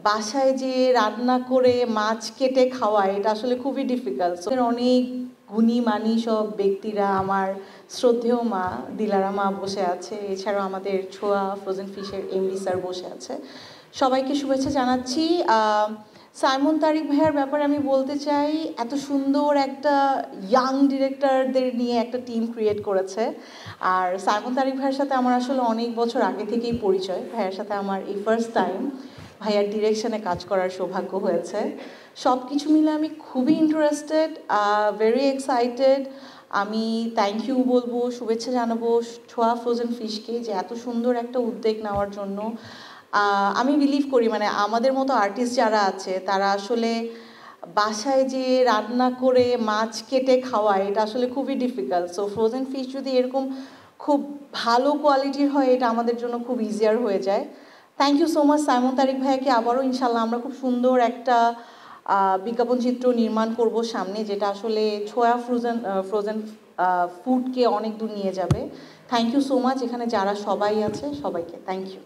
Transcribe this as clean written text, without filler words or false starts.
বাসায় যেয়ে রান্না করে মাছ কেটে খাওয়া এটা আসলে খুবই ডিফিকাল্ট। অনেক গুণী মানী সব ব্যক্তিরা, আমার শ্রদ্ধেয় মা দিলারা মা বসে আছে, এছাড়াও আমাদের ছোঁয়া ফ্রোজেন ফিশের এমডি স্যার বসে আছে। সবাইকে শুভেচ্ছা জানাচ্ছি। সাইমন তারিক ভাইয়ার ব্যাপারে আমি বলতে চাই, এত সুন্দর একটা ইয়াং ডিরেক্টরদের নিয়ে একটা টিম ক্রিয়েট করেছে। আর সাইমন তারিক ভাইয়ের সাথে আমার আসলে অনেক বছর আগে থেকেই পরিচয়। ভাইয়ার সাথে আমার এই ফার্স্ট টাইম ভাইয়ার ডিরেকশনে কাজ করার সৌভাগ্য হয়েছে। সব কিছু মিলে আমি খুবই ইন্টারেস্টেড, ভেরি এক্সাইটেড। আমি থ্যাংক ইউ বলবো, শুভেচ্ছা জানাবো ছোঁয়া ফ্রোজেন ফিশকে যে এত সুন্দর একটা উদ্যোগ নেওয়ার জন্য। আমি বিলিভ করি মানে আমাদের মতো আর্টিস্ট যারা আছে তারা আসলে বাসায় যে রান্না করে মাছ কেটে খাওয়া এটা আসলে খুবই ডিফিকাল্ট। সো ফ্রোজেন ফিশ যদি এরকম খুব ভালো কোয়ালিটির হয় এটা আমাদের জন্য খুব ইজিয়ার হয়ে যায়। Thank you so much Simon Tariq ভাইয়াকে। আবারও ইনশাল্লাহ আমরা খুব সুন্দর একটা বিজ্ঞাপন চিত্র নির্মাণ করব সামনে, যেটা আসলে ছোঁয়া ফ্রোজেন ফুডকে অনেক দূর নিয়ে যাবে। থ্যাংক ইউ সো মাচ, এখানে যারা সবাই আছে সবাইকে থ্যাংক ইউ।